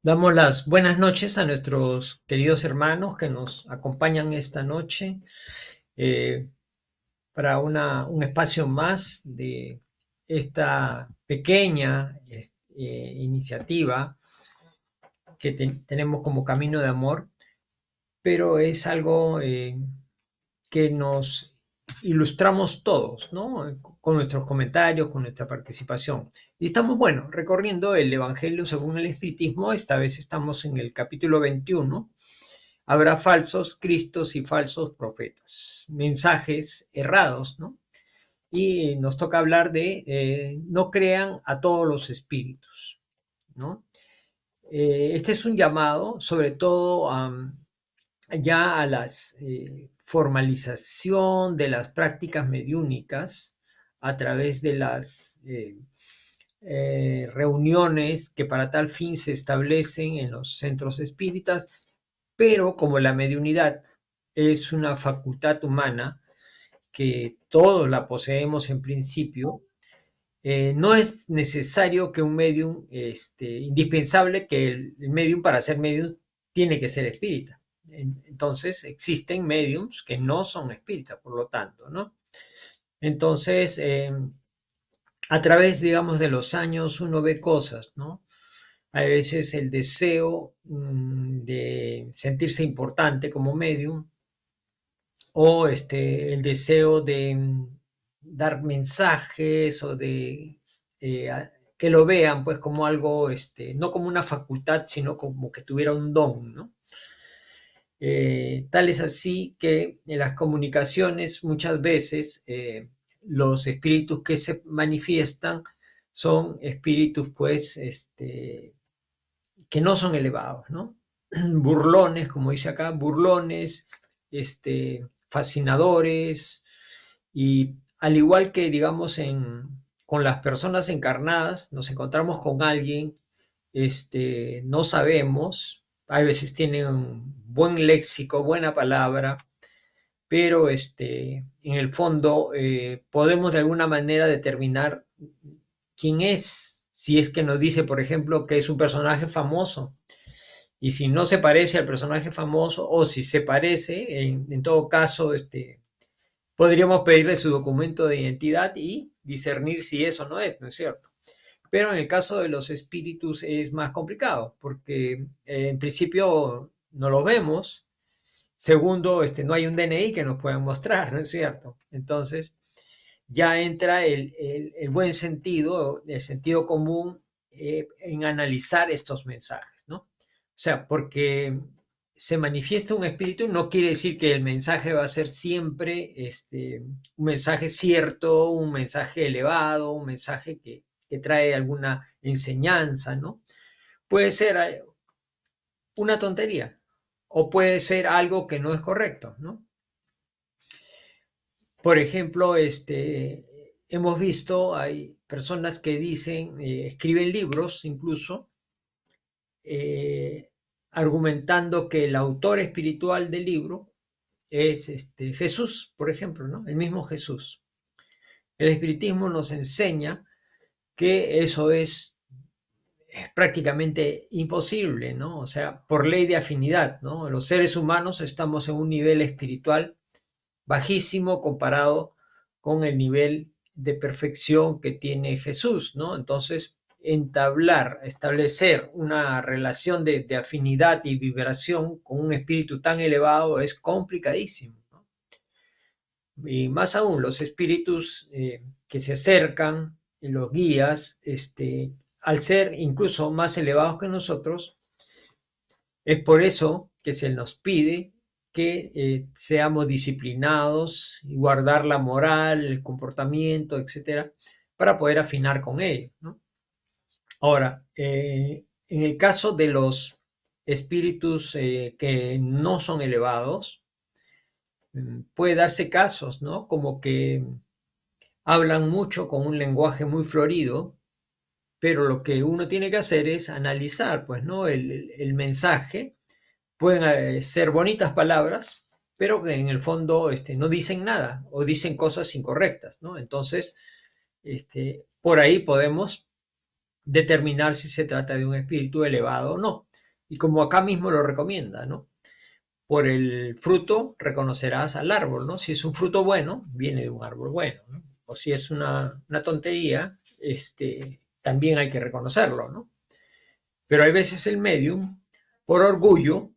Damos las buenas noches a nuestros queridos hermanos que nos acompañan esta noche eh, para un espacio más de esta pequeña iniciativa que tenemos como Camino de Amor, pero es algo que nos ilustramos todos, ¿no? Con nuestros comentarios, con nuestra participación. Y estamos, bueno, recorriendo el Evangelio según el Espiritismo. Esta vez estamos en el capítulo 21. Habrá falsos cristos y falsos profetas, mensajes errados, ¿no? Y nos toca hablar de no crean a todos los espíritus, ¿no? Este es un llamado, sobre todo ya a la formalización de las prácticas mediúnicas a través de las reuniones que para tal fin se establecen en los centros espíritas, pero como la mediunidad es una facultad humana que todos la poseemos en principio, no es necesario que un medium, indispensable que el medium para ser medium tiene que ser espírita. Entonces existen mediums que no son espíritas, por lo tanto, ¿no? Entonces, a través, digamos, de los años uno ve cosas, ¿no? A veces el deseo de sentirse importante como medium o el deseo de dar mensajes o de que lo vean pues como algo, no como una facultad, sino como que tuviera un don, ¿no? Tal es así que en las comunicaciones muchas veces los espíritus que se manifiestan son espíritus pues que no son elevados, ¿no? Burlones, como dice acá, burlones, fascinadores, y al igual que, digamos, con las personas encarnadas, nos encontramos con alguien, no sabemos, a veces tienen un buen léxico, buena palabra, pero en el fondo podemos de alguna manera determinar quién es, si es que nos dice, por ejemplo, que es un personaje famoso. Y si no se parece al personaje famoso, o si se parece, en todo caso, podríamos pedirle su documento de identidad y discernir si eso no es, ¿no es cierto? Pero en el caso de los espíritus es más complicado, porque en principio no los vemos. Segundo, no hay un DNI que nos puedan mostrar, ¿no es cierto? Entonces, ya entra el buen sentido, el sentido común en analizar estos mensajes, ¿no? O sea, porque se manifiesta un espíritu no quiere decir que el mensaje va a ser siempre un mensaje cierto, un mensaje elevado, un mensaje que trae alguna enseñanza, ¿no? Puede ser una tontería o puede ser algo que no es correcto, ¿no? Por ejemplo, hemos visto, hay personas que dicen, escriben libros incluso, eh, argumentando que el autor espiritual del libro es Jesús, por ejemplo, ¿no? El mismo Jesús. El espiritismo nos enseña que eso es prácticamente imposible, ¿no? O sea, por ley de afinidad, ¿no? Los seres humanos estamos en un nivel espiritual bajísimo comparado con el nivel de perfección que tiene Jesús, ¿no? Entonces, establecer una relación de afinidad y vibración con un espíritu tan elevado es complicadísimo, ¿no? Y más aún, los espíritus que se acercan, los guías, al ser incluso más elevados que nosotros, es por eso que se nos pide que seamos disciplinados y guardar la moral, el comportamiento, etcétera, para poder afinar con ellos, ¿no? Ahora, en el caso de los espíritus que no son elevados, puede darse casos, ¿no? Como que hablan mucho con un lenguaje muy florido, pero lo que uno tiene que hacer es analizar, pues, ¿no? El mensaje. Pueden ser bonitas palabras, pero que en el fondo no dicen nada o dicen cosas incorrectas, ¿no? Entonces, por ahí podemos determinar si se trata de un espíritu elevado o no. Y como acá mismo lo recomienda, ¿no? Por el fruto reconocerás al árbol, ¿no? Si es un fruto bueno, viene de un árbol bueno, ¿no? O si es una tontería, también hay que reconocerlo, ¿no? Pero hay veces el medium, por orgullo,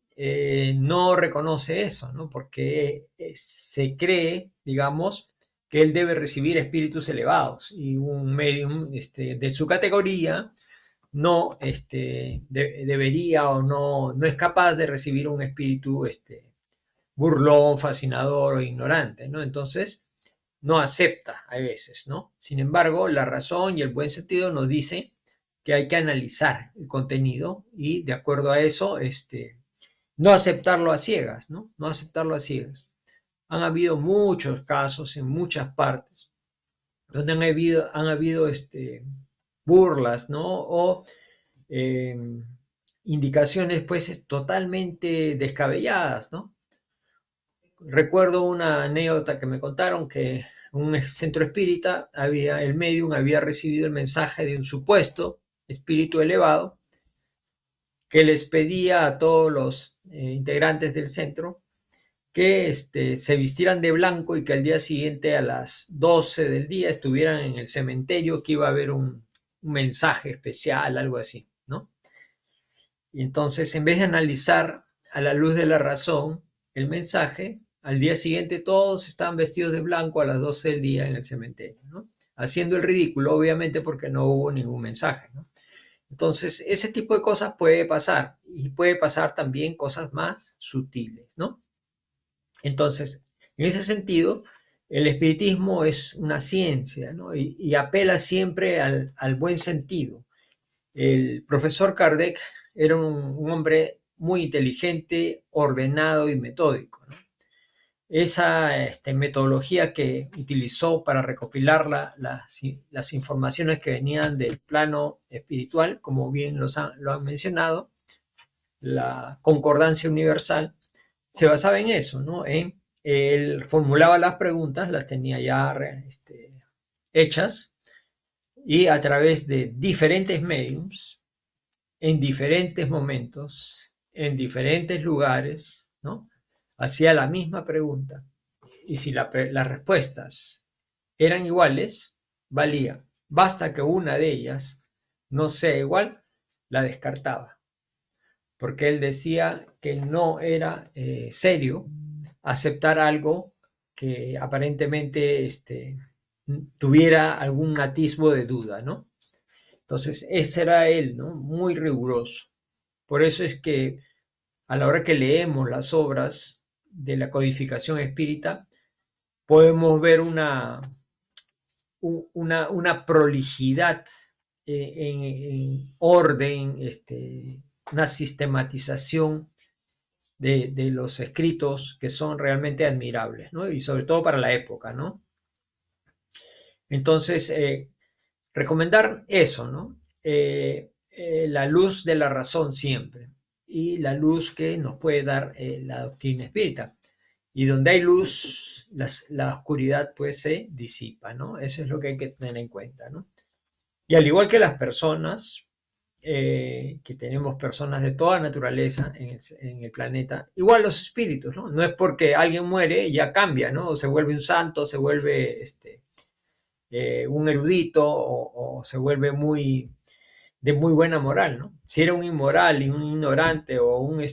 no reconoce eso, ¿no? Porque se cree, digamos, que él debe recibir espíritus elevados y un medium de su categoría no debería o no es capaz de recibir un espíritu burlón, fascinador o ignorante, ¿no? Entonces, no acepta a veces, ¿no? Sin embargo, la razón y el buen sentido nos dicen que hay que analizar el contenido y de acuerdo a eso, no aceptarlo a ciegas, ¿no? No aceptarlo a ciegas. Han habido muchos casos en muchas partes donde han habido burlas, ¿no? O eh, indicaciones pues totalmente descabelladas, ¿no? Recuerdo una anécdota que me contaron que un centro espírita el medium había recibido el mensaje de un supuesto espíritu elevado que les pedía a todos los integrantes del centro que se vistieran de blanco y que al día siguiente a las 12 del día estuvieran en el cementerio, que iba a haber un mensaje especial, algo así, ¿no? Y entonces, en vez de analizar a la luz de la razón el mensaje, al día siguiente todos estaban vestidos de blanco a las 12 del día en el cementerio, ¿no? Haciendo el ridículo, obviamente, porque no hubo ningún mensaje, ¿no? Entonces, ese tipo de cosas puede pasar y puede pasar también cosas más sutiles, ¿no? Entonces, en ese sentido, el espiritismo es una ciencia, ¿no? Y apela siempre al buen sentido. El profesor Kardec era un hombre muy inteligente, ordenado y metódico, ¿no? Esa metodología que utilizó para recopilar las informaciones que venían del plano espiritual, como bien lo han mencionado, la concordancia universal, se basaba en eso, ¿no? Él formulaba las preguntas, las tenía ya hechas, y a través de diferentes mediums, en diferentes momentos, en diferentes lugares, ¿no? Hacía la misma pregunta. Y si las respuestas eran iguales, valía. Basta que una de ellas no sea igual, la descartaba. Porque él decía que no era serio aceptar algo que aparentemente tuviera algún atisbo de duda, ¿no? Entonces, ese era él, ¿no? Muy riguroso. Por eso es que a la hora que leemos las obras de la codificación espírita, podemos ver una prolijidad en orden, una sistematización de los escritos que son realmente admirables, ¿no? Y sobre todo para la época, ¿no? Entonces, recomendar eso, ¿no? La luz de la razón siempre y la luz que nos puede dar la doctrina espírita. Y donde hay luz, la oscuridad pues se disipa, ¿no? Eso es lo que hay que tener en cuenta, ¿no? Y al igual que las personas, que tenemos personas de toda naturaleza en el planeta, igual los espíritus, ¿no? No es porque alguien muere y ya cambia, ¿no? O se vuelve un santo, se vuelve un erudito o se vuelve de muy buena moral, ¿no? Si era un inmoral y un ignorante o un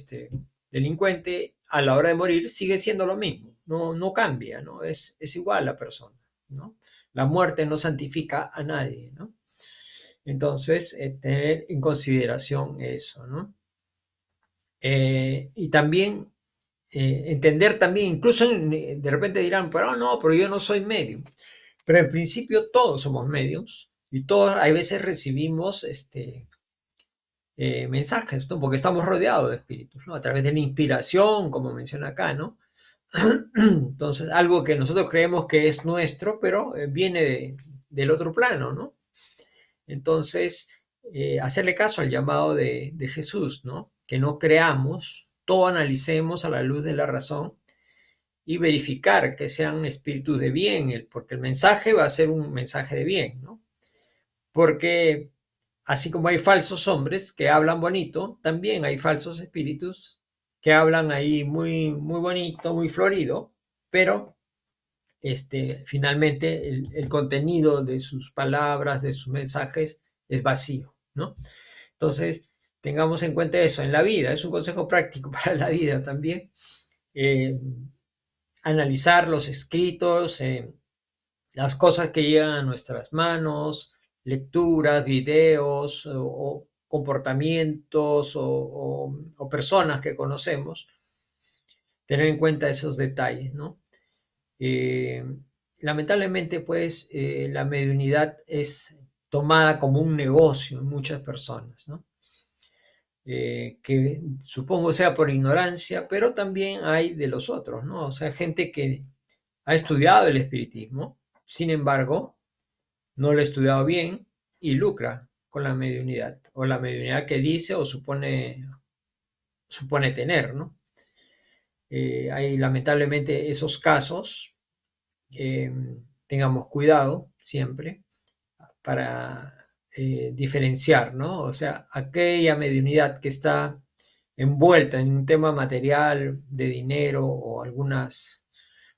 delincuente, a la hora de morir sigue siendo lo mismo, no cambia, ¿no? Es igual la persona, ¿no? La muerte no santifica a nadie, ¿no? Entonces, tener en consideración eso, ¿no? Y también entender también, incluso de repente dirán, pero no, pero yo no soy medium. Pero en principio todos somos mediums y todos a veces recibimos mensajes, ¿no? Porque estamos rodeados de espíritus, ¿no? A través de la inspiración, como menciona acá, ¿no? Entonces, algo que nosotros creemos que es nuestro, pero viene del otro plano, ¿no? Entonces, hacerle caso al llamado de Jesús, ¿no? Que no creamos, todo analicemos a la luz de la razón y verificar que sean espíritus de bien, porque el mensaje va a ser un mensaje de bien, ¿no? Porque así como hay falsos hombres que hablan bonito, también hay falsos espíritus que hablan ahí muy, muy bonito, muy florido, pero finalmente el contenido de sus palabras, de sus mensajes, es vacío, ¿no? Entonces, tengamos en cuenta eso en la vida, es un consejo práctico para la vida también. eh, Analizar los escritos, las cosas que llegan a nuestras manos, lecturas, videos o comportamientos o personas que conocemos, tener en cuenta esos detalles, ¿no? Eh, Lamentablemente, pues, la mediunidad es tomada como un negocio en muchas personas, ¿no? Que supongo sea por ignorancia, pero también hay de los otros, ¿no? O sea, gente que ha estudiado el espiritismo, sin embargo, no lo ha estudiado bien y lucra con la mediunidad, o la mediunidad que dice o supone tener, ¿no? Hay lamentablemente esos casos, eh, tengamos cuidado siempre para diferenciar, ¿no? O sea, aquella mediunidad que está envuelta en un tema material de dinero o algunas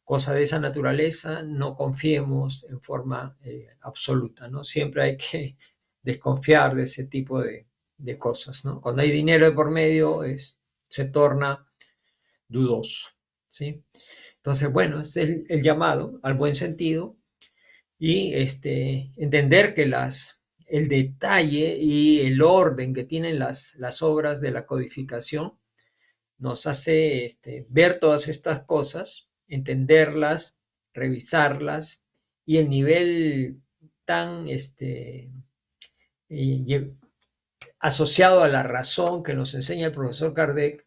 cosas de esa naturaleza, no confiemos en forma absoluta, ¿no? Siempre hay que desconfiar de ese tipo de cosas, ¿no? Cuando hay dinero de por medio, se torna dudoso, ¿sí? Entonces, bueno, es el llamado al buen sentido y entender que el detalle y el orden que tienen las obras de la codificación nos hace ver todas estas cosas, entenderlas, revisarlas y el nivel tan eh, asociado a la razón que nos enseña el profesor Kardec,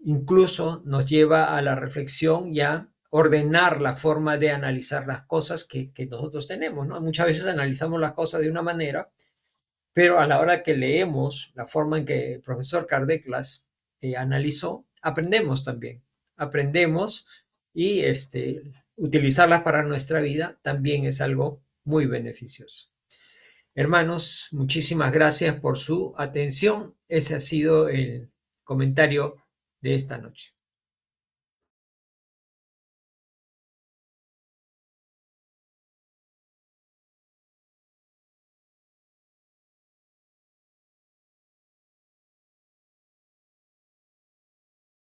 incluso nos lleva a la reflexión y a ordenar la forma de analizar las cosas que nosotros tenemos, ¿no? Muchas veces analizamos las cosas de una manera, pero a la hora que leemos la forma en que el profesor Kardec las analizó, aprendemos también. Aprendemos y utilizarlas para nuestra vida también es algo muy beneficioso. Hermanos, muchísimas gracias por su atención. Ese ha sido el comentario de esta noche.